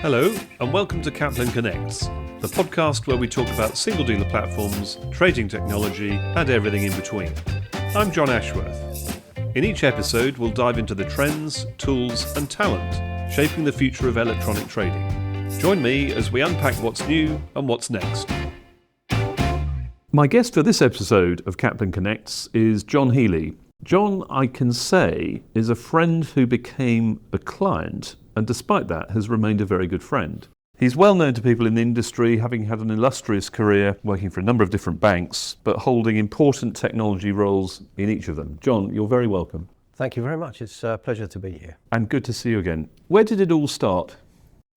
Hello, and welcome to Caplin Connects, the podcast where we talk about single dealer platforms, trading technology, and everything in between. I'm John Ashworth. In each episode, we'll dive into the trends, tools, and talent shaping the future of electronic trading. Join me as we unpack what's new and what's next. My guest for this episode of Caplin Connects is Jon Healey. Jon, I can say, is a friend who became a client, and despite that has remained a very good friend. He's well known to people in the industry, having had an illustrious career working for a number of different banks, but holding important technology roles in each of them. Jon, you're very welcome. Thank you very much. It's a pleasure to be here. And good to see you again. Where did it all start?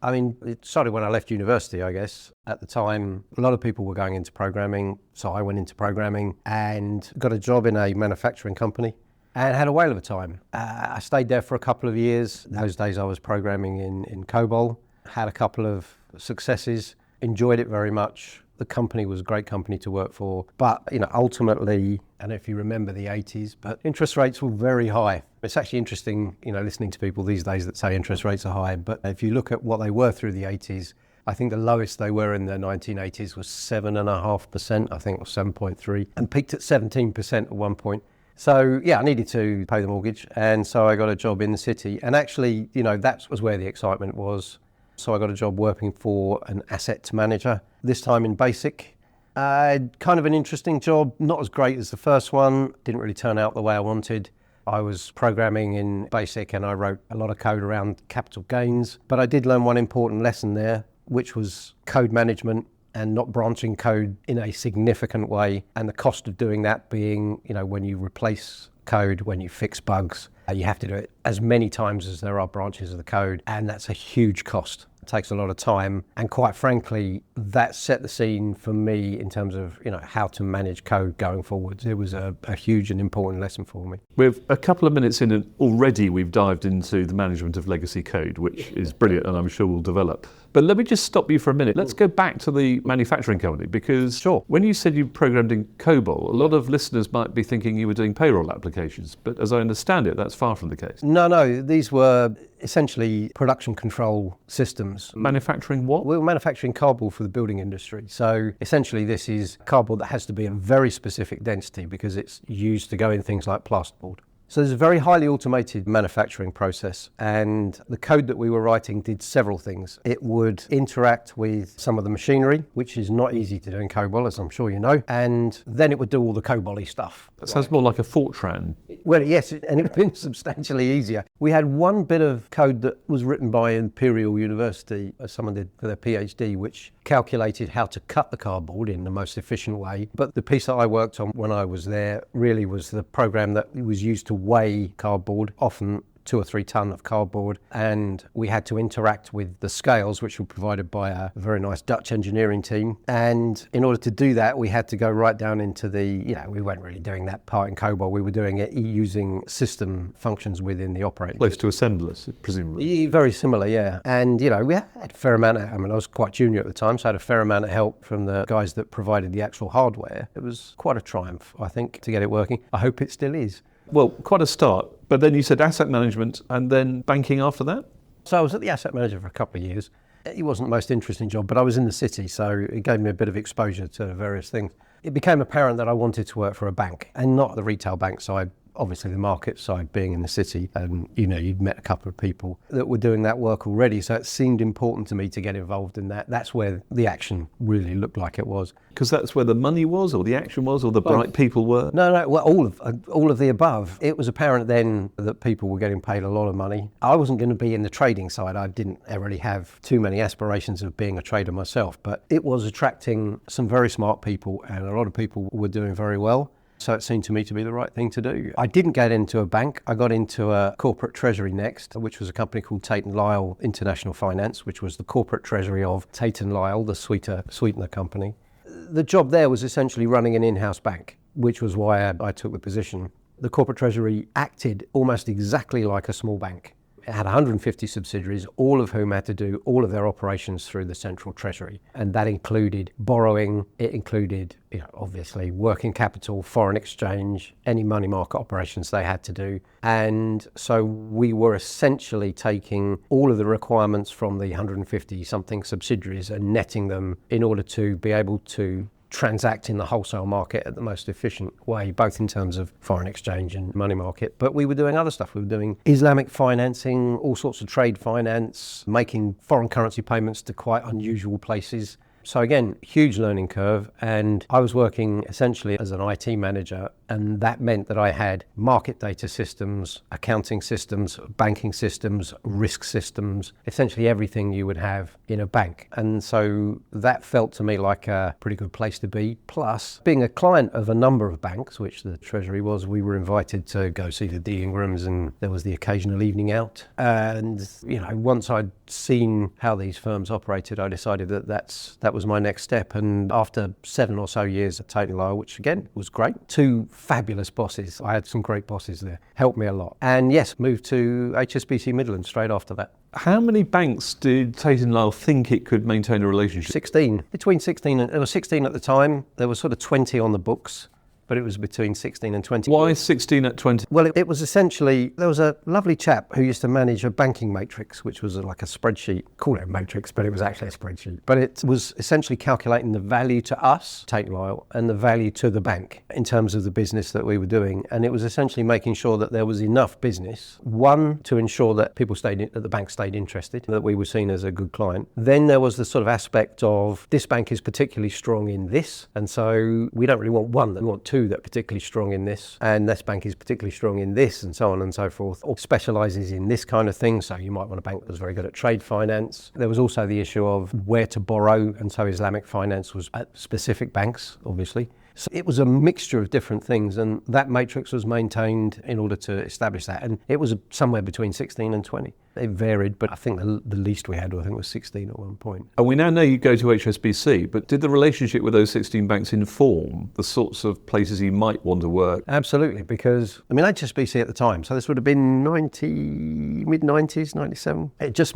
I mean, it started when I left university, I guess. At the time, a lot of people were going into programming, so I went into programming and got a job in a manufacturing company and had a whale of a time. I stayed there for a couple of years. Those days I was programming in COBOL, had a couple of successes, enjoyed it very much. The company was a great company to work for, but ultimately, I don't know if you remember the 80s, but interest rates were very high. It's actually interesting, listening to people these days that say interest rates are high, but if you look at what they were through the 80s, I think the lowest they were in the 1980s was 7.5%, I think, or 7.3, and peaked at 17% at one point. So yeah, I needed to pay the mortgage, and so I got a job in the city, and actually, that was where the excitement was. So I got a job working for an asset manager, this time in BASIC. Kind of an interesting job, not as great as the first one, didn't really turn out the way I wanted. I was programming in BASIC and I wrote a lot of code around capital gains, but I did learn one important lesson there, which was code management and not branching code in a significant way, and the cost of doing that being, when you replace code, when you fix bugs, you have to do it as many times as there are branches of the code, and that's a huge cost. It takes a lot of time, and quite frankly, that set the scene for me in terms of how to manage code going forwards. It was a huge and important lesson for me. We're a couple of minutes in and already we've dived into the management of legacy code, which is brilliant and I'm sure will develop. But let me just stop you for a minute. Let's go back to the manufacturing company, because Sure. When you said you programmed in COBOL, a lot of listeners might be thinking you were doing payroll applications, but as I understand it, that's far from the case. No, these were essentially production control systems. Manufacturing what? We were manufacturing cardboard for the building industry. So essentially this is cardboard that has to be a very specific density because it's used to go in things like plasterboard. So there's a very highly automated manufacturing process, and the code that we were writing did several things. It would interact with some of the machinery, which is not easy to do in COBOL, as I'm sure you know, and then it would do all the COBOL-y stuff. That sounds more like a Fortran. Well, yes, and it would have been substantially easier. We had one bit of code that was written by Imperial University, someone did for their PhD, which calculated how to cut the cardboard in the most efficient way. But the piece that I worked on when I was there really was the program that was used to weigh cardboard, often 2 or 3 ton of cardboard, and we had to interact with the scales, which were provided by a very nice Dutch engineering team. And in order to do that, we had to go right down into we weren't really doing that part in COBOL. We were doing it using system functions within the operating Close to assemblers, presumably. Very similar, yeah. And, we had a fair amount I was quite junior at the time, so I had a fair amount of help from the guys that provided the actual hardware. It was quite a triumph, I think, to get it working. I hope it still is. Well, quite a start. But then you said asset management and then banking after that? So I was at the asset manager for a couple of years. It wasn't the most interesting job, but I was in the city, so it gave me a bit of exposure to various things. It became apparent that I wanted to work for a bank, and not the retail bank side, obviously the market side being in the city. And, you'd met a couple of people that were doing that work already, so it seemed important to me to get involved in that. That's where the action really looked like it was. Because that's where the money was, or the action was, or the bright people were? No, well, all of the above. It was apparent then that people were getting paid a lot of money. I wasn't going to be in the trading side. I didn't really have too many aspirations of being a trader myself, but it was attracting some very smart people, and a lot of people were doing very well. So it seemed to me to be the right thing to do. I didn't get into a bank. I got into a corporate treasury next, which was a company called Tate Lyle International Finance, which was the corporate treasury of Tate Lyle, the sweetener company. The job there was essentially running an in-house bank, which was why I took the position. The corporate treasury acted almost exactly like a small bank. It had 150 subsidiaries, all of whom had to do all of their operations through the central treasury. And that included borrowing, it included, obviously working capital, foreign exchange, any money market operations they had to do. And so we were essentially taking all of the requirements from the 150 something subsidiaries and netting them in order to be able to transact in the wholesale market at the most efficient way, both in terms of foreign exchange and money market. But we were doing other stuff. We were doing Islamic financing, all sorts of trade finance, making foreign currency payments to quite unusual places. So again, huge learning curve, and I was working essentially as an IT manager, and that meant that I had market data systems, accounting systems, banking systems, risk systems, essentially everything you would have in a bank. And so that felt to me like a pretty good place to be. Plus, being a client of a number of banks, which the Treasury was, we were invited to go see the D. Ingrams, and there was the occasional evening out. And, once I'd seen how these firms operated, I decided that was my next step. And after 7 or so years at Tate Lyle, which again was great, 2 fabulous bosses. I had some great bosses there, helped me a lot. And yes, moved to HSBC Midland straight after that. How many banks did Tate & Lyle think it could maintain a relationship? 16. Between 16 and, there was 16 at the time. There was sort of 20 on the books, but it was between 16 and 20. Why 16 at 20? Well, it was essentially, there was a lovely chap who used to manage a banking matrix, which was like a spreadsheet. Call it a matrix, but it was actually a spreadsheet. But it was essentially calculating the value to us, Tate Lyle, and the value to the bank in terms of the business that we were doing. And it was essentially making sure that there was enough business, one, to ensure that that the bank stayed interested, that we were seen as a good client. Then there was the sort of aspect of, this bank is particularly strong in this, and so we don't really want one, we want 2 that are particularly strong in this, and this bank is particularly strong in this, and so on and so forth, or specialises in this kind of thing. So you might want a bank that was very good at trade finance. There was also the issue of where to borrow, and so Islamic finance was at specific banks, obviously. So it was a mixture of different things, and that matrix was maintained in order to establish that. And it was somewhere between 16 and 20. It varied, but I think the least we had, was 16 at one point. And we now know you go to HSBC, but did the relationship with those 16 banks inform the sorts of places you might want to work? Absolutely, because, HSBC at the time, so this would have been mid-90s, 97. It just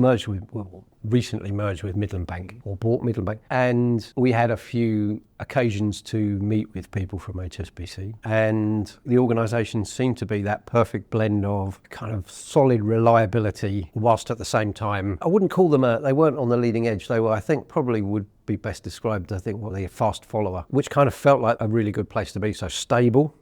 recently merged with Midland Bank, or bought Midland Bank. And we had a few occasions to meet with people from HSBC. And the organisation seemed to be that perfect blend of kind of solid reliability, whilst at the same time, I wouldn't call them they weren't on the leading edge. They were, I think, probably would be best described, a fast follower, which kind of felt like a really good place to be. So stable,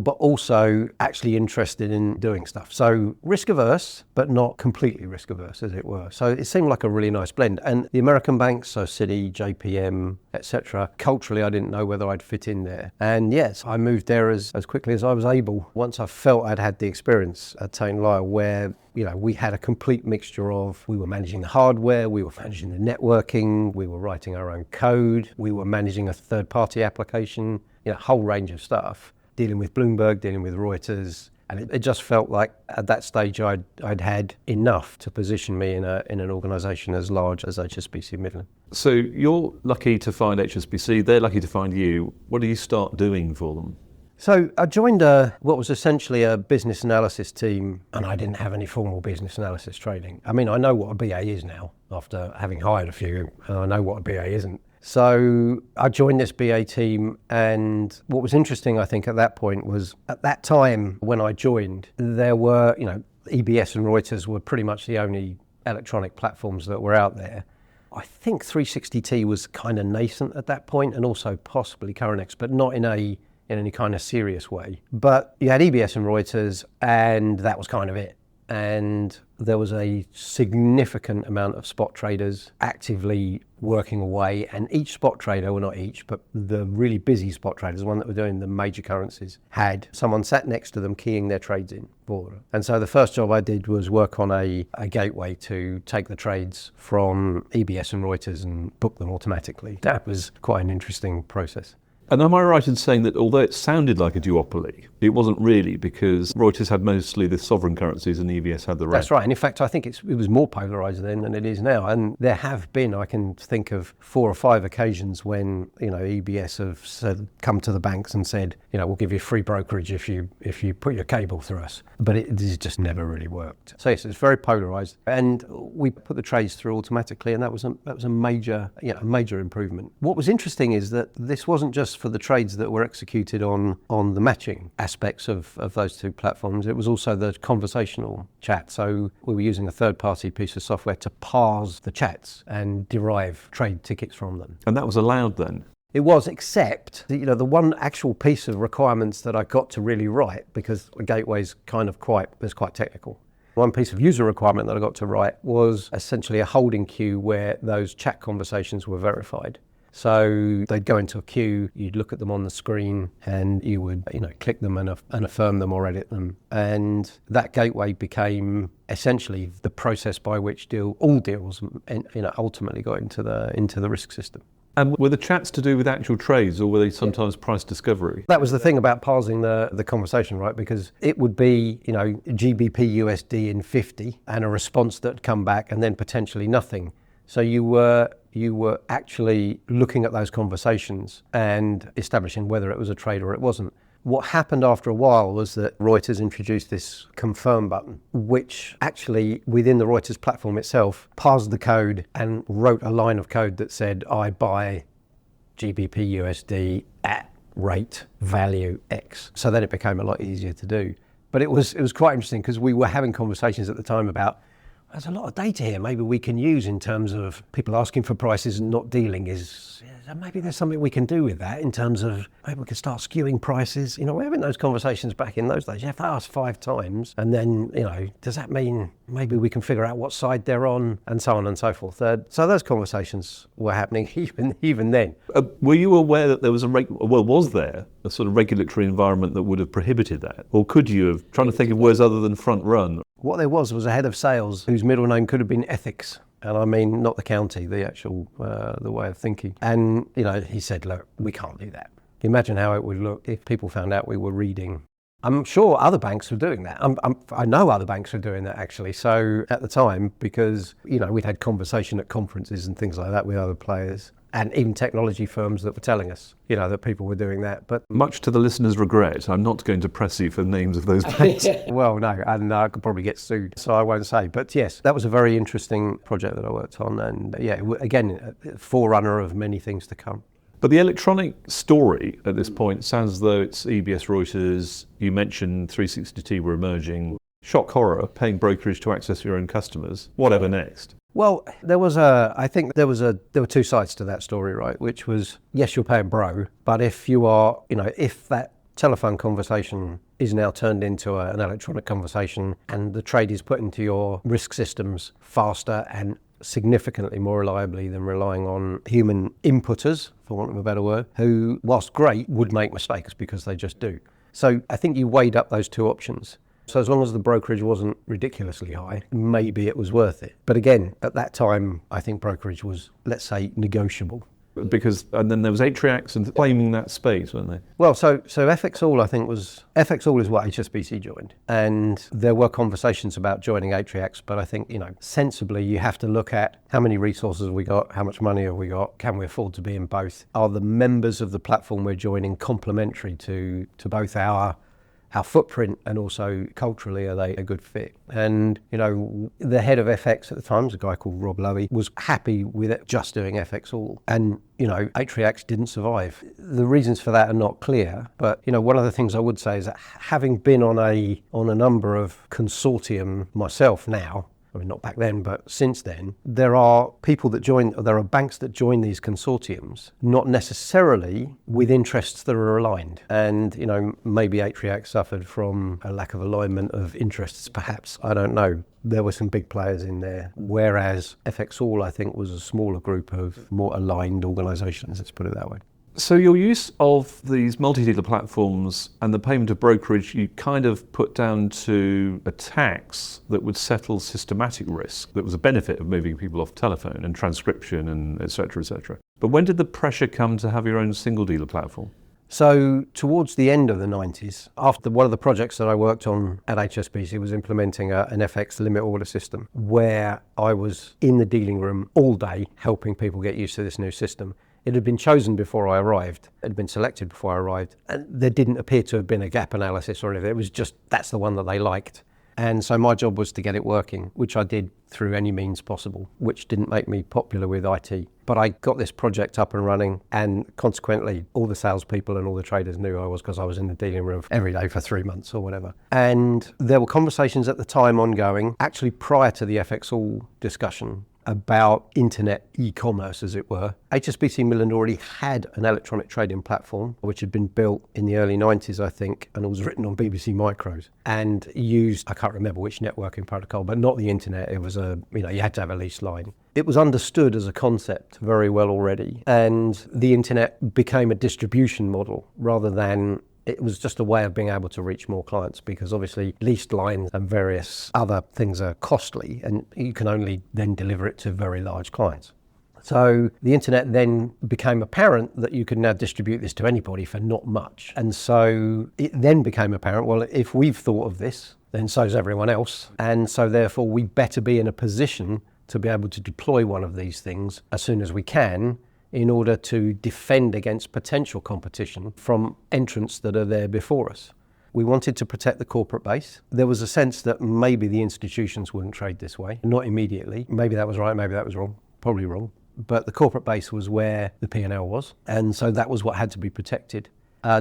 but also actually interested in doing stuff. So risk averse, but not completely risk averse, as it were. So it seemed like a really nice blend. And the American banks, so Citi, JPM, etc., culturally, I didn't know whether I'd fit in there. And yes, I moved there as quickly as I was able. Once I felt I'd had the experience at Tate Lyle, where we had a complete mixture of, we were managing the hardware, we were managing the networking, we were writing our own code, we were managing a third-party application, a whole range of stuff, dealing with Bloomberg, dealing with Reuters. And it just felt like at that stage I'd had enough to position me in an organisation as large as HSBC Midland. So you're lucky to find HSBC, they're lucky to find you. What do you start doing for them? So I joined what was essentially a business analysis team, and I didn't have any formal business analysis training. I know what a BA is now, after having hired a few, and I know what a BA isn't. So I joined this BA team, and what was interesting, I think, at that point was, at that time when I joined, there were, EBS and Reuters were pretty much the only electronic platforms that were out there. I think 360T was kind of nascent at that point, and also possibly Coronex, but not in any kind of serious way. But you had EBS and Reuters, and that was kind of it. And there was a significant amount of spot traders actively working away, and each spot trader, well, not each, but the really busy spot traders, the one that were doing the major currencies, had someone sat next to them keying their trades in for them. And so the first job I did was work on a gateway to take the trades from EBS and Reuters and book them automatically. That was quite an interesting process. And am I right in saying that although it sounded like a duopoly, it wasn't really, because Reuters had mostly the sovereign currencies and EBS had the rest? That's right. And in fact, I think it was more polarised then than it is now. And there have been, I can think of 4 or 5 occasions when, EBS have come to the banks and said, we'll give you free brokerage if you put your cable through us. But it has just never really worked. So yes, it's very polarised. And we put the trades through automatically, and that was a major improvement. What was interesting is that this wasn't just for the trades that were executed on the matching aspects of those two platforms. It was also the conversational chat. So we were using a third-party piece of software to parse the chats and derive trade tickets from them. And that was allowed then? It was, except the one actual piece of requirements that I got to really write, because the gateway's quite technical. One piece of user requirement that I got to write was essentially a holding queue where those chat conversations were verified. So they'd go into a queue, you'd look at them on the screen, and you would, click them and affirm them or edit them. And that gateway became essentially the process by which all deals, ultimately got into the risk system. And were the chats to do with actual trades, or were they sometimes price discovery? That was the thing about parsing the conversation, right? Because it would be, GBP USD in 50 and a response that would come back and then potentially nothing. So you were actually looking at those conversations and establishing whether it was a trade or it wasn't. What happened after a while was that Reuters introduced this confirm button, which actually within the Reuters platform itself parsed the code and wrote a line of code that said, I buy GBP USD at rate value X. So then it became a lot easier to do. But it was quite interesting because we were having conversations at the time about, there's a lot of data here maybe we can use in terms of people asking for prices and not dealing. Maybe there's something we can do with that in terms of maybe we can start skewing prices. We're having those conversations back in those days. You have to ask 5 times and then, does that mean maybe we can figure out what side they're on and so on and so forth. So those conversations were happening even then. Were you aware that there was was there a sort of regulatory environment that would have prohibited that? Or could you have, trying to think of words other than front run? What there was a head of sales whose middle name could have been Ethics. And I mean, not the county, the actual, the way of thinking. And, he said, look, we can't do that. Imagine how it would look if people found out we were reading. I'm sure other banks were doing that. I know other banks were doing that actually. So at the time, because, we'd had conversation at conferences and things like that with other players. And even technology firms that were telling us, that people were doing that. But much to the listener's regret, I'm not going to press you for the names of those banks. Well, no, and I could probably get sued, so I won't say. But yes, that was a very interesting project that I worked on. And again, a forerunner of many things to come. But the electronic story at this point sounds as though it's EBS, Reuters. You mentioned 360T were emerging. Shock horror, paying brokerage to access your own customers. Whatever next? Well, there were 2 sides to that story, right? Which was, yes, you're paying bro, but if you are, if that telephone conversation is now turned into an electronic conversation and the trade is put into your risk systems faster and significantly more reliably than relying on human inputters, for want of a better word, who, whilst great, would make mistakes because they just do. So I think you weighed up those 2 options. So as long as the brokerage wasn't ridiculously high, maybe it was worth it. But again, at that time, I think brokerage was, let's say, negotiable. And then there was Atriax and claiming that space, weren't they? Well, so FXall, I think FXall is what HSBC joined. And there were conversations about joining Atriax, but I think, sensibly you have to look at how many resources have we got, how much money have we got, can we afford to be in both? Are the members of the platform we're joining complementary to both our footprint and also culturally, are they a good fit? And, the head of FX at the time was a guy called Rob Lowy, was happy with it just doing FXall. And, Atriax didn't survive. The reasons for that are not clear. But, one of the things I would say is that having been on a number of consortium myself now, I mean, not back then, but since then, there are banks that join these consortiums, not necessarily with interests that are aligned. And, maybe Atriax suffered from a lack of alignment of interests, perhaps. I don't know. There were some big players in there, whereas FXall, I think, was a smaller group of more aligned organisations, let's put it that way. So your use of these multi-dealer platforms and the payment of brokerage, you kind of put down to a tax that would settle systematic risk that was a benefit of moving people off telephone and transcription and et cetera, et cetera. But when did the pressure come to have your own single dealer platform? So towards the end of the 90s, after one of the projects that I worked on at HSBC was implementing an FX limit order system, where I was in the dealing room all day helping people get used to this new system. It had been chosen before I arrived. It had been selected before I arrived. And there didn't appear to have been a gap analysis or anything. It was just, that's the one that they liked. And so my job was to get it working, which I did through any means possible, which didn't make me popular with IT. But I got this project up and running, and consequently, all the salespeople and all the traders knew I was, because I was in the dealing room every day for 3 months or whatever. And there were conversations at the time ongoing, actually prior to the FXall discussion, about internet e-commerce, as it were. HSBC Midland already had an electronic trading platform, which had been built in the early 90s, I think, and it was written on BBC Micros and used, I can't remember which networking protocol, but not the internet. It was you had to have a leased line. It was understood as a concept very well already, and the internet became a distribution model rather than it was just a way of being able to reach more clients, because obviously leased lines and various other things are costly, and you can only then deliver it to very large clients. So the internet then became apparent that you could now distribute this to anybody for not much. And so it then became apparent, well, if we've thought of this, then so's everyone else. And so therefore we better be in a position to be able to deploy one of these things as soon as we can, in order to defend against potential competition from entrants that are there before us. We wanted to protect the corporate base. There was a sense that maybe the institutions wouldn't trade this way, not immediately. Maybe that was right, maybe that was wrong, probably wrong. But the corporate base was where the P&L was, and so that was what had to be protected.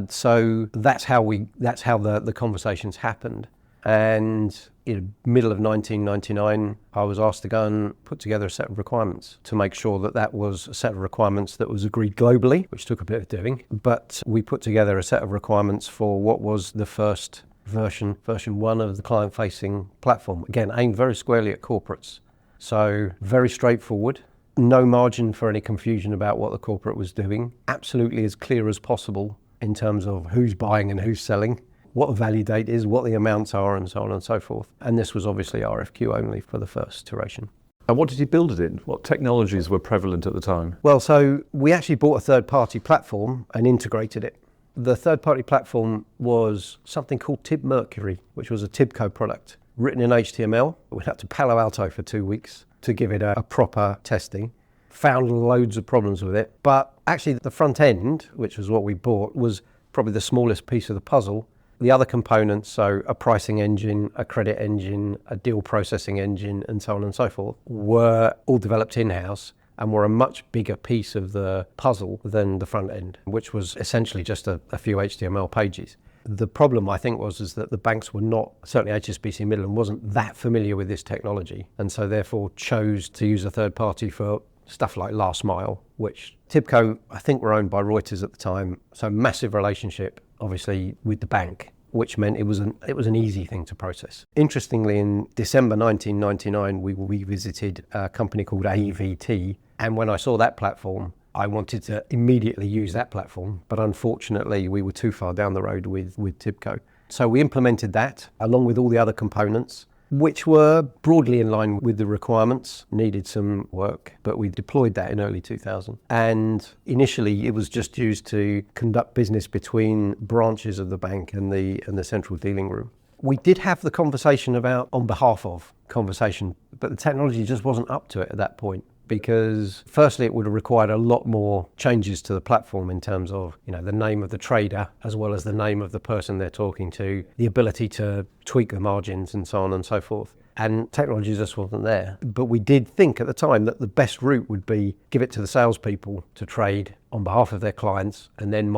So that's how the conversations happened. And in the middle of 1999, I was asked to go and put together a set of requirements to make sure that that was a set of requirements that was agreed globally, which took a bit of doing. But we put together a set of requirements for what was the first version 1 of the client-facing platform. Again, aimed very squarely at corporates. So very straightforward. No margin for any confusion about what the corporate was doing. Absolutely as clear as possible in terms of who's buying and who's selling, what the value date is, what the amounts are, and so on and so forth. And this was obviously RFQ only for the first iteration. And what did you build it in? What technologies were prevalent at the time? Well, so we actually bought a third-party platform and integrated it. The third-party platform was something called Tib Mercury, which was a Tibco product, written in HTML. We went out to Palo Alto for 2 weeks to give it a proper testing. Found loads of problems with it. But actually the front end, which was what we bought, was probably the smallest piece of the puzzle. The other components, so a pricing engine, a credit engine, a deal processing engine, and so on and so forth, were all developed in-house and were a much bigger piece of the puzzle than the front end, which was essentially just a few HTML pages. The problem, I think, was that the banks were not, certainly HSBC Midland wasn't that familiar with this technology, and so therefore chose to use a third party for stuff like last mile, which Tibco, I think, were owned by Reuters at the time, so massive relationship, obviously, with the bank, which meant it was an easy thing to process. Interestingly, in December 1999, we visited a company called AVT, and when I saw that platform, I wanted to immediately use that platform, but unfortunately, we were too far down the road with Tibco. So we implemented that, along with all the other components, which were broadly in line with the requirements, needed some work, but we deployed that in early 2000. And initially it was just used to conduct business between branches of the bank and the central dealing room. We did have the conversation about on behalf of conversation, but the technology just wasn't up to it at that point. Because firstly, it would have required a lot more changes to the platform in terms of, the name of the trader, as well as the name of the person they're talking to, the ability to tweak the margins and so on and so forth. And technology just wasn't there. But we did think at the time that the best route would be give it to the salespeople to trade on behalf of their clients, and then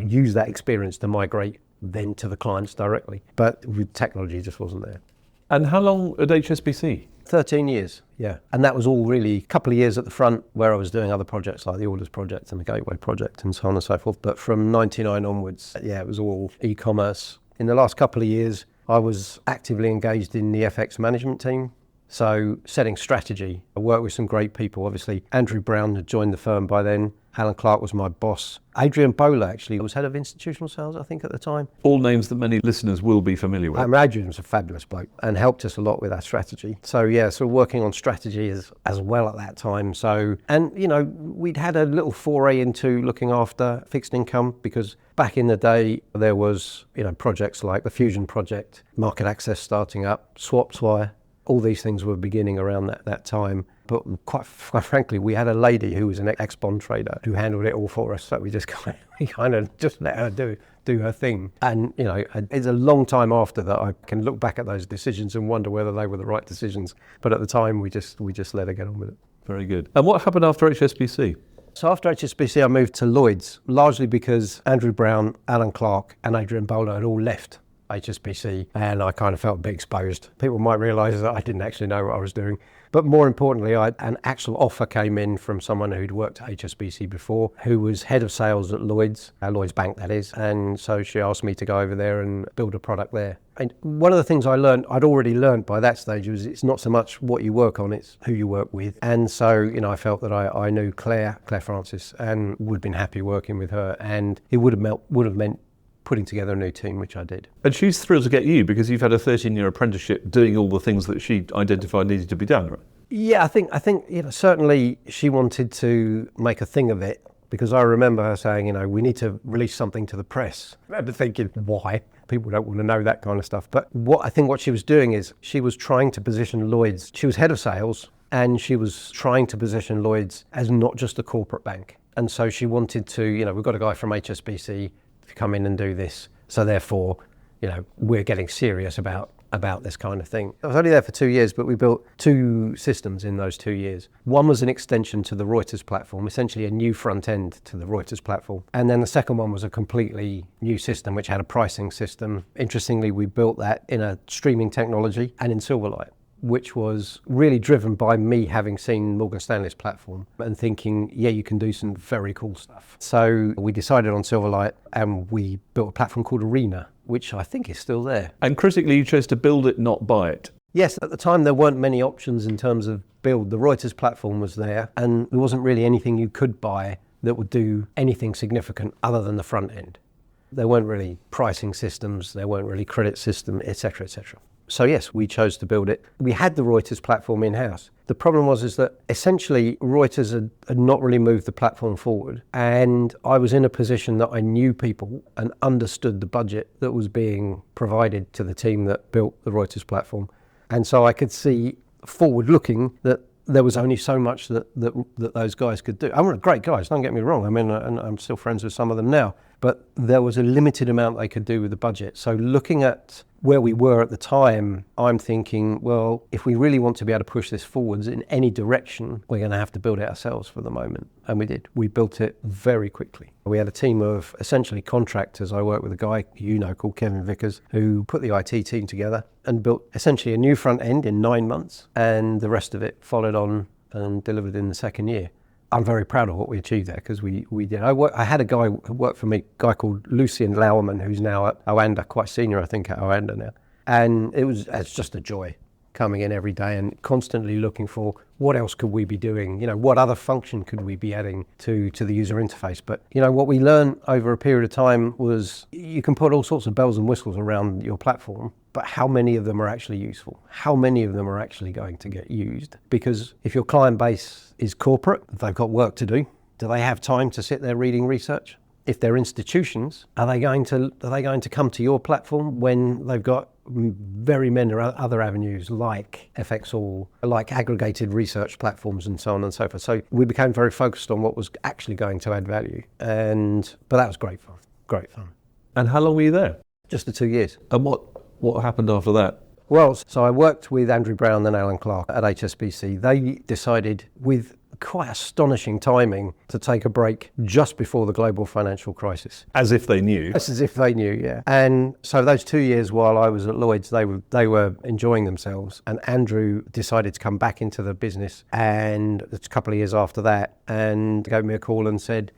use that experience to migrate then to the clients directly. But with technology, it just wasn't there. And how long at HSBC? 13 years, yeah. And that was all really a couple of years at the front where I was doing other projects like the Orders project and the Gateway project and so on and so forth. But from 99 onwards, it was all e-commerce. In the last couple of years, I was actively engaged in the FX management team. So setting strategy. I worked with some great people. Obviously, Andrew Brown had joined the firm by then. Alan Clark was my boss. Adrian Bowler actually was head of institutional sales, I think, at the time. All names that many listeners will be familiar with. Adrian was a fabulous bloke and helped us a lot with our strategy. So working on strategy as well at that time. We'd had a little foray into looking after fixed income, because back in the day there was, projects like the Fusion project, market access starting up, SwapsWire. All these things were beginning around that time. But quite frankly, we had a lady who was an ex-bond trader who handled it all for us. So we just kind of just let her do her thing. And, it's a long time after that I can look back at those decisions and wonder whether they were the right decisions. But at the time, we just let her get on with it. Very good. And what happened after HSBC? So after HSBC, I moved to Lloyds, largely because Andrew Brown, Alan Clark and Adrian Bowler had all left HSBC, and I kind of felt a bit exposed. People might realise that I didn't actually know what I was doing. But more importantly, an actual offer came in from someone who'd worked at HSBC before, who was head of sales at Lloyds, Lloyds Bank that is, and so she asked me to go over there and build a product there. And one of the things I'd already learned by that stage, was it's not so much what you work on, it's who you work with. And so, I felt that I knew Claire Francis, and would have been happy working with her, and it would have meant putting together a new team, which I did. And she's thrilled to get you, because you've had a 13-year apprenticeship doing all the things that she identified needed to be done, right? Yeah, I think certainly she wanted to make a thing of it, because I remember her saying, we need to release something to the press. I remember thinking, why? People don't want to know that kind of stuff. But what she was doing is she was trying to position Lloyds. She was head of sales, and she was trying to position Lloyds as not just a corporate bank. And so she wanted to, we've got a guy from HSBC to come in and do this. So therefore, we're getting serious about this kind of thing. I was only there for 2 years, but we built 2 systems in those 2 years. One was an extension to the Reuters platform, essentially a new front end to the Reuters platform. And then the second one was a completely new system, which had a pricing system. Interestingly, we built that in a streaming technology and in Silverlight, which was really driven by me having seen Morgan Stanley's platform and thinking, yeah, you can do some very cool stuff. So we decided on Silverlight, and we built a platform called Arena, which I think is still there. And critically, you chose to build it, not buy it. Yes, at the time there weren't many options in terms of build. The Reuters platform was there, and there wasn't really anything you could buy that would do anything significant other than the front end. There weren't really pricing systems, there weren't really credit system, etc., etc. So yes, we chose to build it. We had the Reuters platform in-house. The problem was that essentially Reuters had not really moved the platform forward, and I was in a position that I knew people and understood the budget that was being provided to the team that built the Reuters platform. And so I could see forward-looking that there was only so much that those guys could do. I mean, great guys, don't get me wrong. I mean, and I'm still friends with some of them now, but there was a limited amount they could do with the budget. So looking at where we were at the time, I'm thinking, well, if we really want to be able to push this forwards in any direction, we're going to have to build it ourselves for the moment. And we did. We built it very quickly. We had a team of essentially contractors. I worked with a guy called Kevin Vickers, who put the IT team together and built essentially a new front end in 9 months, and the rest of it followed on and delivered in the second year. I'm very proud of what we achieved there, because we did. I had a guy who worked for me, a guy called Lucian Lauerman, who's now at Oanda, quite senior, I think, at Oanda now. And it's just a joy coming in every day and constantly looking for what else could we be doing, what other function could we be adding to the user interface. But, what we learned over a period of time was you can put all sorts of bells and whistles around your platform, but how many of them are actually useful? How many of them are actually going to get used? Because if your client base is corporate, they've got work to do. Do they have time to sit there reading research? If they're institutions, are they going to come to your platform when they've got very many other avenues like FXall, like aggregated research platforms and so on and so forth? So we became very focused on what was actually going to add value. But that was great fun. And how long were you there? Just the 2 years. And what happened after that? Well, so I worked with Andrew Brown and Alan Clark at HSBC. They decided, with quite astonishing timing, to take a break just before the global financial crisis. As if they knew. As if they knew, yeah. And so those 2 years while I was at Lloyds, they were enjoying themselves. And Andrew decided to come back into the business, and a couple of years after that, and gave me a call and said,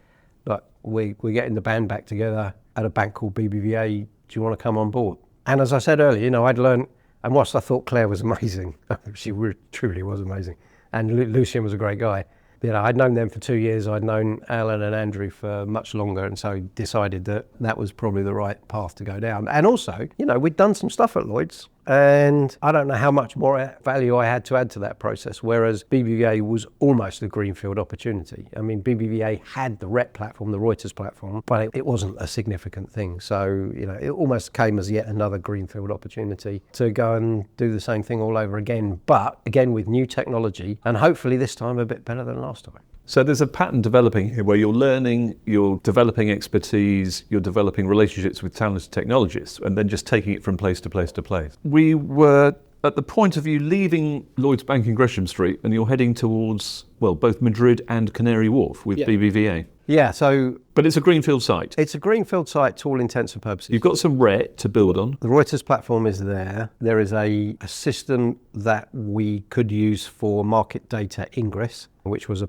look, we're getting the band back together at a bank called BBVA. Do you want to come on board? And as I said earlier, I'd learned, and whilst I thought Claire was amazing, she truly was amazing, and Lucian was a great guy, I'd known them for 2 years. I'd known Alan and Andrew for much longer, and so decided that that was probably the right path to go down. And also, we'd done some stuff at Lloyds, and I don't know how much more value I had to add to that process, whereas BBVA was almost a greenfield opportunity. I mean, BBVA had the rep platform, the Reuters platform, but it wasn't a significant thing. So, it almost came as yet another greenfield opportunity to go and do the same thing all over again, but again with new technology, and hopefully this time a bit better than last time. So there's a pattern developing here where you're learning, you're developing expertise, you're developing relationships with talented technologists, and then just taking it from place to place to place. We were at the point of you leaving Lloyds Bank in Gresham Street, and you're heading towards, both Madrid and Canary Wharf with BBVA. Yeah, so... But it's a greenfield site. It's a greenfield site to all intents and purposes. You've got some RET to build on. The Reuters platform is there. There is a system that we could use for market data ingress, which was a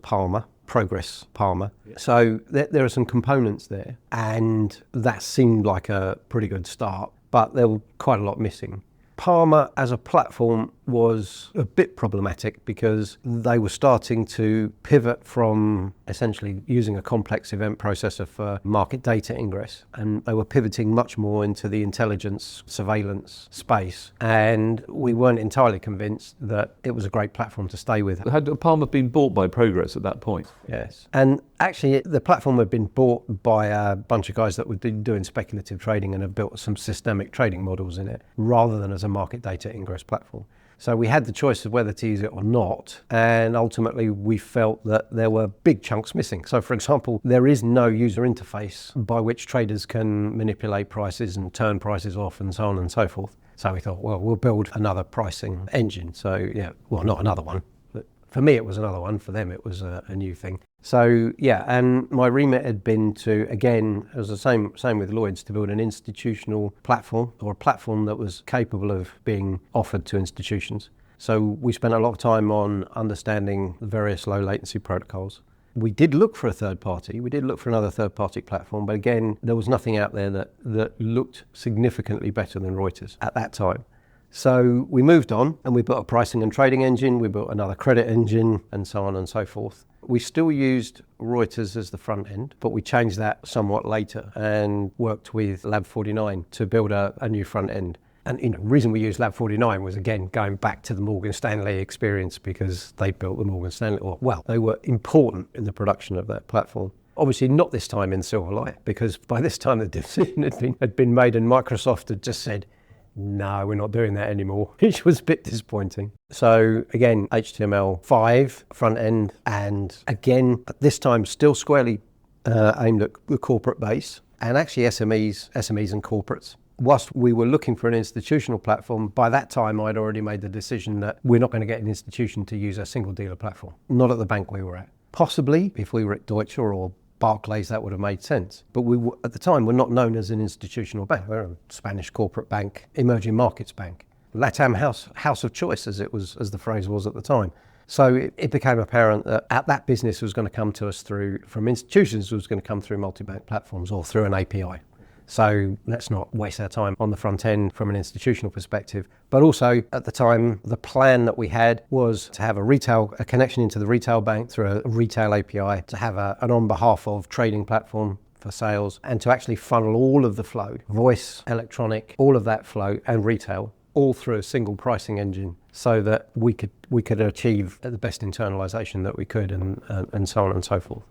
Progress Palmer. Yeah. So there are some components there, and that seemed like a pretty good start, but there were quite a lot missing. Palmer as a platform was a bit problematic because they were starting to pivot from essentially using a complex event processor for market data ingress, and they were pivoting much more into the intelligence surveillance space, and we weren't entirely convinced that it was a great platform to stay with. Had Palmer been bought by Progress at that point? Yes, and actually the platform had been bought by a bunch of guys that would be doing speculative trading and have built some systemic trading models in it rather than as a market data ingress platform. So we had the choice of whether to use it or not, and ultimately we felt that there were big chunks missing. So for example, there is no user interface by which traders can manipulate prices and turn prices off and so on and so forth. So we thought, we'll build another pricing engine. So not another one. But for me it was another one, for them it was a new thing. So and my remit had been to, again, it was the same with Lloyds, to build an institutional platform, or a platform that was capable of being offered to institutions. So we spent a lot of time on understanding the various low latency protocols. We did look for a third party, we did look for another third party platform, but again, there was nothing out there that looked significantly better than Reuters at that time. So we moved on and we built a pricing and trading engine, we built another credit engine, and so on and so forth. We still used Reuters as the front end, but we changed that somewhat later and worked with Lab 49 to build a new front end. And the reason we used Lab 49 was, again, going back to the Morgan Stanley experience, because they built the Morgan Stanley, they were important in the production of that platform. Obviously not this time in Silverlight, because by this time the decision had been made and Microsoft had just said, no, we're not doing that anymore, which was a bit disappointing. So again, HTML5 front end, and again, at this time still squarely aimed at the corporate base, and actually SMEs and corporates. Whilst we were looking for an institutional platform, by that time I'd already made the decision that we're not going to get an institution to use a single dealer platform, not at the bank we were at. Possibly if we were at Deutsche or Barclays, that would have made sense. But we were, at the time, we're not known as an institutional bank. We're a Spanish corporate bank, emerging markets bank. LATAM house of choice, as the phrase was at the time. So it became apparent that that business was going to come to us from institutions, was going to come through multi-bank platforms or through an API. So let's not waste our time on the front end from an institutional perspective. But also at the time, the plan that we had was to have a connection into the retail bank through a retail API, to have an on behalf of trading platform for sales, and to actually funnel all of the flow, voice, electronic, all of that flow, and retail, all through a single pricing engine, so that we could achieve the best internalization that we could, and so on and so forth.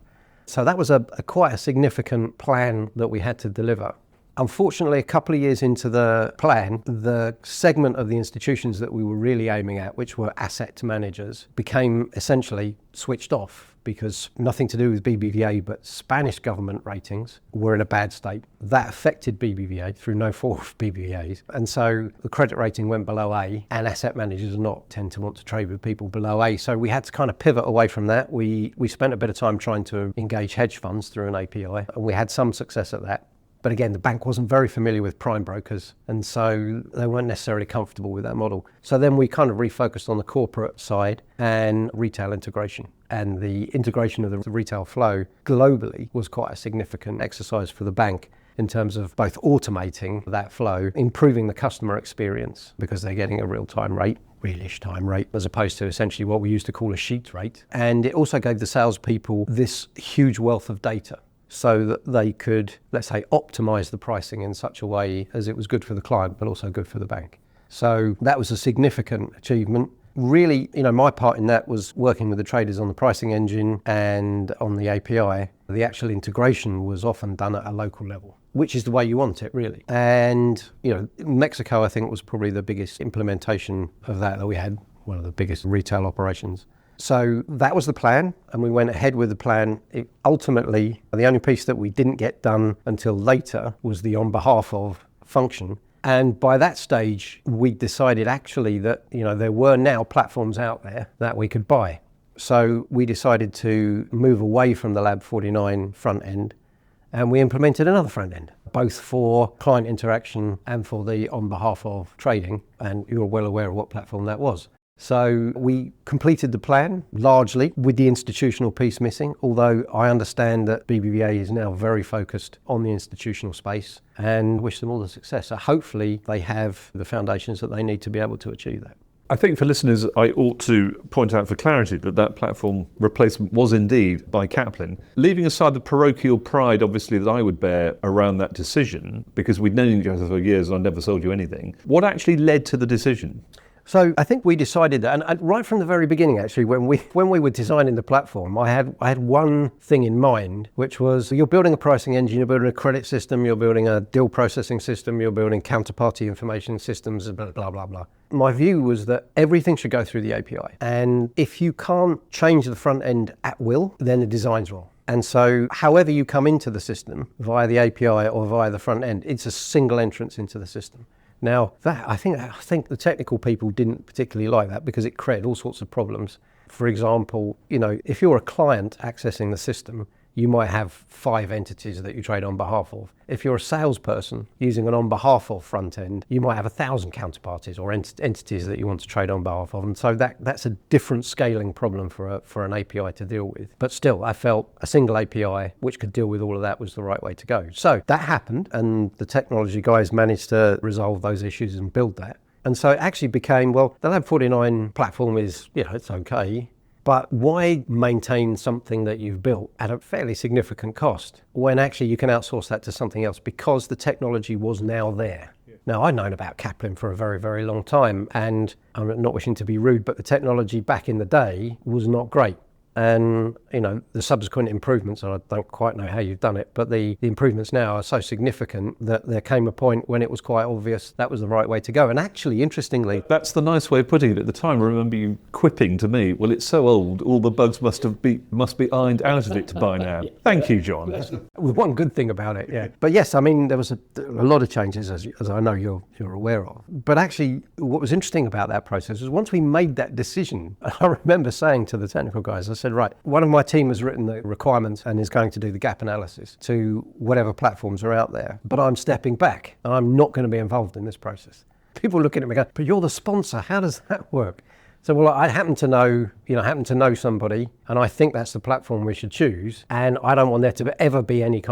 So that was quite a significant plan that we had to deliver. Unfortunately, a couple of years into the plan, the segment of the institutions that we were really aiming at, which were asset managers, became essentially switched off, because nothing to do with BBVA, but Spanish government ratings were in a bad state. That affected BBVA through no fault of BBVA's. And so the credit rating went below A, and asset managers tend to want to trade with people below A. So we had to kind of pivot away from that. We spent a bit of time trying to engage hedge funds through an API, and we had some success at that. But again, the bank wasn't very familiar with prime brokers, and so they weren't necessarily comfortable with that model. So then we kind of refocused on the corporate side and retail integration. And the integration of the retail flow globally was quite a significant exercise for the bank, in terms of both automating that flow, improving the customer experience, because they're getting a real-time rate, realish time rate as opposed to essentially what we used to call a sheet rate. And it also gave the salespeople this huge wealth of data so that they could, let's say, optimize the pricing in such a way as it was good for the client, but also good for the bank. So that was a significant achievement. Really, my part in that was working with the traders on the pricing engine and on the API. The actual integration was often done at a local level, which is the way you want it, really. And, Mexico, I think, was probably the biggest implementation of that we had, one of the biggest retail operations. So that was the plan, and we went ahead with the plan. Ultimately, the only piece that we didn't get done until later was the on behalf of function. And by that stage, we decided actually that, there were now platforms out there that we could buy. So we decided to move away from the Lab 49 front end, and we implemented another front end, both for client interaction and for the on behalf of trading. And you're well aware of what platform that was. So we completed the plan largely with the institutional piece missing, although I understand that BBVA is now very focused on the institutional space, and wish them all the success. So hopefully they have the foundations that they need to be able to achieve that. I think for listeners, I ought to point out for clarity that platform replacement was indeed by Caplin. Leaving aside the parochial pride, obviously, that I would bear around that decision, because we'd known each other for years and I never sold you anything, what actually led to the decision? So I think we decided that, and right from the very beginning, actually, when we were designing the platform, I had one thing in mind, which was you're building a pricing engine, you're building a credit system, you're building a deal processing system, you're building counterparty information systems, blah, blah, blah, blah. My view was that everything should go through the API. And if you can't change the front end at will, then the design's wrong. And so however you come into the system, via the API or via the front end, it's a single entrance into the system. Now, that I think the technical people didn't particularly like that because it created all sorts of problems. For example, if you're a client accessing the system, you might have 5 entities that you trade on behalf of. If you're a salesperson using an on behalf of front end, you might have 1,000 counterparties or entities that you want to trade on behalf of. And so that's a different scaling problem for an API to deal with. But still, I felt a single API which could deal with all of that was the right way to go. So that happened, and the technology guys managed to resolve those issues and build that. And so it actually became, well, the Lab 49 platform is, it's okay. But why maintain something that you've built at a fairly significant cost when actually you can outsource that to something else because the technology was now there? Yeah. Now, I'd known about Caplin for a very, very long time, and I'm not wishing to be rude, but the technology back in the day was not great. And, the subsequent improvements, and I don't quite know how you've done it, but the improvements now are so significant that there came a point when it was quite obvious that was the right way to go. And actually, interestingly... That's the nice way of putting it. At the time, I remember you quipping to me, well, it's so old, all the bugs must be ironed out of it by now. Thank you, John. With one good thing about it, yeah. But yes, there was a lot of changes, as I know you're aware of. But actually, what was interesting about that process was once we made that decision, I remember saying to the technical guys, I said, right, one of my team has written the requirements and is going to do the gap analysis to whatever platforms are out there, but I'm stepping back and I'm not going to be involved in this process. People looking at me going, but you're the sponsor, how does that work? So, well, I happen to know somebody, and I think that's the platform we should choose, and I don't want there to ever be any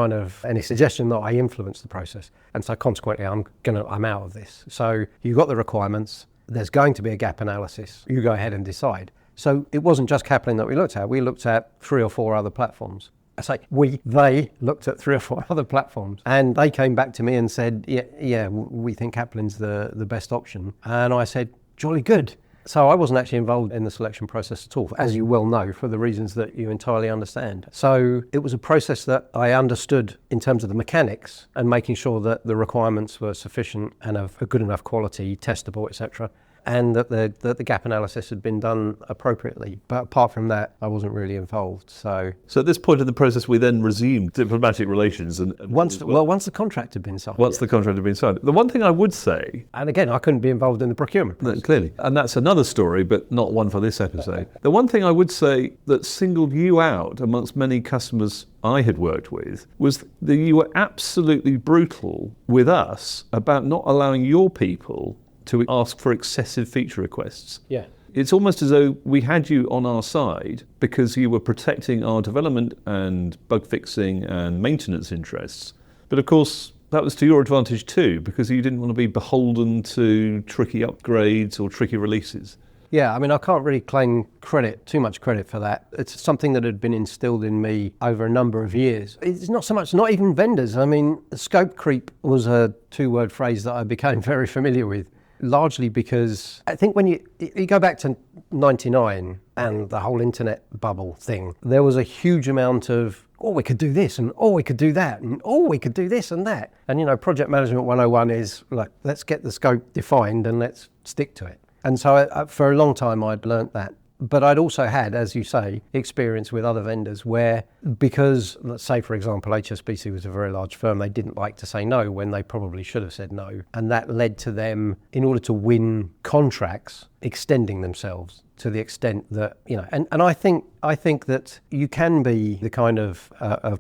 suggestion that I influence the process. And so consequently, I'm out of this. So you've got the requirements, there's going to be a gap analysis, you go ahead and decide. So it wasn't just Caplin that we looked at. We looked at 3 or 4 other platforms. They looked at 3 or 4 other platforms, and they came back to me and said, yeah, we think Caplin's the best option. And I said, jolly good. So I wasn't actually involved in the selection process at all, as you well know, for the reasons that you entirely understand. So it was a process that I understood in terms of the mechanics and making sure that the requirements were sufficient and of a good enough quality, testable, etc., and that the gap analysis had been done appropriately. But apart from that, I wasn't really involved. So at this point in the process, we then resumed diplomatic relations. And once the contract had been signed. The contract had been signed. The one thing I would say... And again, I couldn't be involved in the procurement process. Clearly. And that's another story, but not one for this episode. The one thing I would say that singled you out amongst many customers I had worked with was that you were absolutely brutal with us about not allowing your people to ask for excessive feature requests. Yeah. It's almost as though we had you on our side because you were protecting our development and bug fixing and maintenance interests. But of course, that was to your advantage too, because you didn't want to be beholden to tricky upgrades or tricky releases. Yeah, I mean, I can't really claim too much credit for that. It's something that had been instilled in me over a number of years. It's not so much, not even vendors. I mean, scope creep was a 2-word phrase that I became very familiar with, largely because I think when you go back to 99 and the whole internet bubble thing, there was a huge amount of, oh, we could do this, and oh, we could do that, and oh, we could do this and that. And, project management 101 is like, let's get the scope defined and let's stick to it. And so for a long time, I'd learnt that. But I'd also had, as you say, experience with other vendors where, because, let's say, for example, HSBC was a very large firm, they didn't like to say no when they probably should have said no. And that led to them, in order to win contracts, extending themselves to the extent that, and I think that you can be the kind of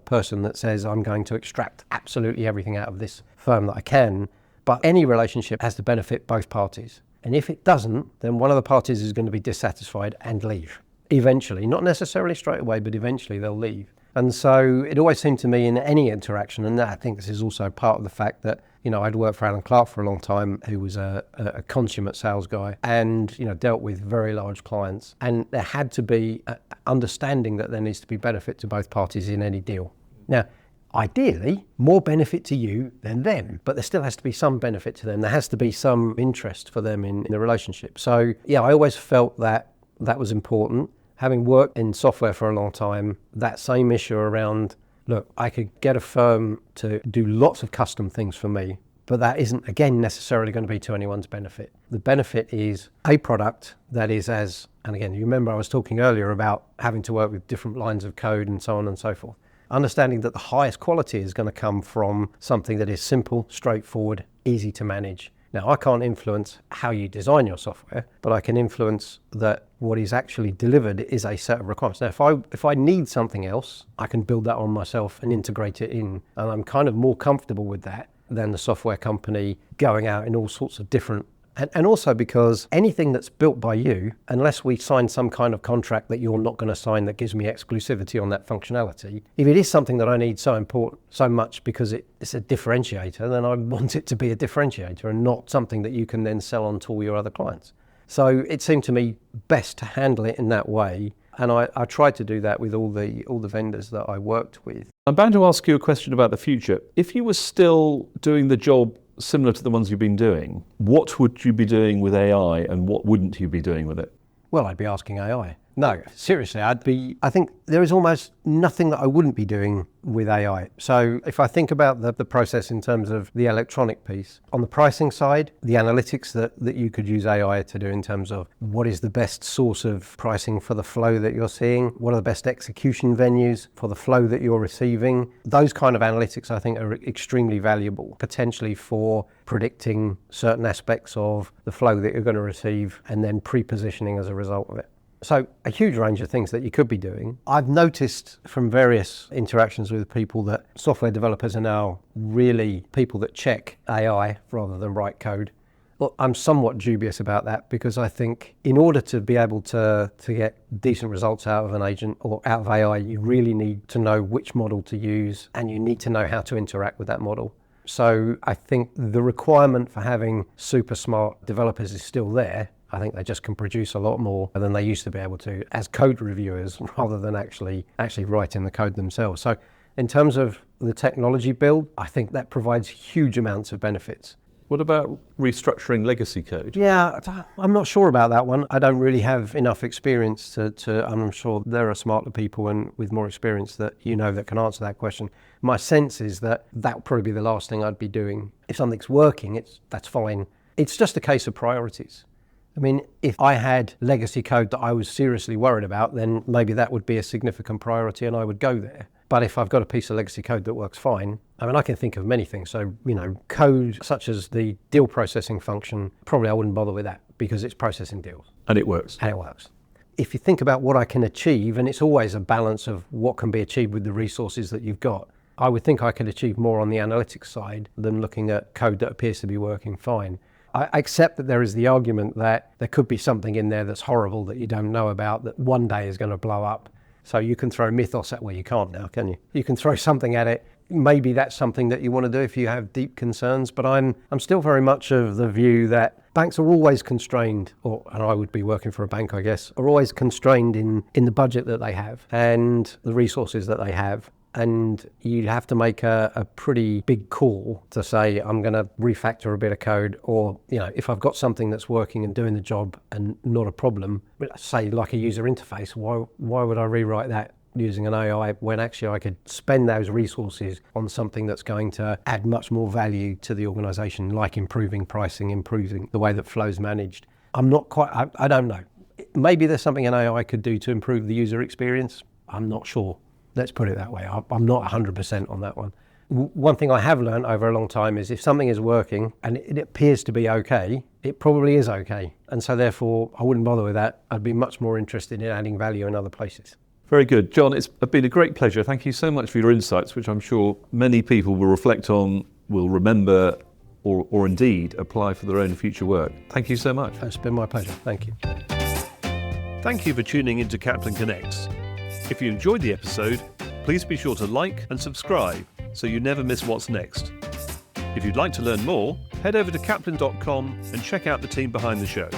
person that says, I'm going to extract absolutely everything out of this firm that I can, but any relationship has to benefit both parties. And if it doesn't, then one of the parties is going to be dissatisfied and leave. Eventually, not necessarily straight away, but eventually they'll leave. And so it always seemed to me in any interaction, and I think this is also part of the fact that, I'd worked for Alan Clark for a long time, who was a consummate sales guy, and, dealt with very large clients. And there had to be an understanding that there needs to be benefit to both parties in any deal. Now, ideally, more benefit to you than them, but there still has to be some benefit to them. There has to be some interest for them in the relationship. So, yeah, I always felt that was important. Having worked in software for a long time, that same issue around, look, I could get a firm to do lots of custom things for me, but that isn't, again, necessarily going to be to anyone's benefit. The benefit is a product that is and again, you remember I was talking earlier about having to work with different lines of code and so on and so forth. Understanding that the highest quality is going to come from something that is simple, straightforward, easy to manage. Now, I can't influence how you design your software, but I can influence that what is actually delivered is a set of requirements. Now, if I need something else, I can build that on myself and integrate it in. And I'm kind of more comfortable with that than the software company going out in all sorts of different. And also because anything that's built by you, unless we sign some kind of contract that you're not going to sign that gives me exclusivity on that functionality, if it is something that I need so much because it's a differentiator, then I want it to be a differentiator and not something that you can then sell on to all your other clients. So it seemed to me best to handle it in that way. And I tried to do that with all the vendors that I worked with. I'm bound to ask you a question about the future. If you were still doing the job similar to the ones you've been doing, what would you be doing with AI and what wouldn't you be doing with it? Well, I'd be asking AI. No, seriously, I think there is almost nothing that I wouldn't be doing with AI. So if I think about the process in terms of the electronic piece, on the pricing side, the analytics that you could use AI to do in terms of what is the best source of pricing for the flow that you're seeing, what are the best execution venues for the flow that you're receiving, those kind of analytics I think are extremely valuable, potentially for predicting certain aspects of the flow that you're going to receive and then pre-positioning as a result of it. So a huge range of things that you could be doing. I've noticed from various interactions with people that software developers are now really people that check AI rather than write code. Well, I'm somewhat dubious about that because I think in order to be able to get decent results out of an agent or out of AI, you really need to know which model to use and you need to know how to interact with that model. So I think the requirement for having super smart developers is still there. I think they just can produce a lot more than they used to be able to as code reviewers rather than actually writing the code themselves. So in terms of the technology build, I think that provides huge amounts of benefits. What about restructuring legacy code? Yeah, I'm not sure about that one. I don't really have enough experience to I'm sure there are smarter people and with more experience that that can answer that question. My sense is that would probably be the last thing I'd be doing. If something's working, that's fine. It's just a case of priorities. I mean, if I had legacy code that I was seriously worried about, then maybe that would be a significant priority and I would go there. But if I've got a piece of legacy code that works fine, I mean, I can think of many things. So, code such as the deal processing function, probably I wouldn't bother with that because it's processing deals. And it works. If you think about what I can achieve, and it's always a balance of what can be achieved with the resources that you've got, I would think I could achieve more on the analytics side than looking at code that appears to be working fine. I accept that there is the argument that there could be something in there that's horrible that you don't know about that one day is going to blow up. So you can throw Mythos at, well, you can't now, can you? You can throw something at it, maybe that's something that you want to do if you have deep concerns. But I'm still very much of the view that banks are always constrained, and I would be working for a bank, I guess, are always constrained in the budget that they have and the resources that they have. And you have to make a pretty big call to say, I'm going to refactor a bit of code, or, if I've got something that's working and doing the job and not a problem, say like a user interface, why would I rewrite that using an AI when actually I could spend those resources on something that's going to add much more value to the organisation, like improving pricing, improving the way that flow's managed. I'm not quite, I don't know. Maybe there's something an AI could do to improve the user experience. I'm not sure. Let's put it that way. I'm not 100% on that one. One thing I have learned over a long time is if something is working and it appears to be okay, it probably is okay. And so therefore, I wouldn't bother with that. I'd be much more interested in adding value in other places. Very good. Jon, it's been a great pleasure. Thank you so much for your insights, which I'm sure many people will reflect on, will remember, or indeed apply for their own future work. Thank you so much. It's been my pleasure. Thank you. Thank you for tuning into Caplin Connects. If you enjoyed the episode, please be sure to like and subscribe so you never miss what's next. If you'd like to learn more, head over to caplin.com and check out the team behind the show.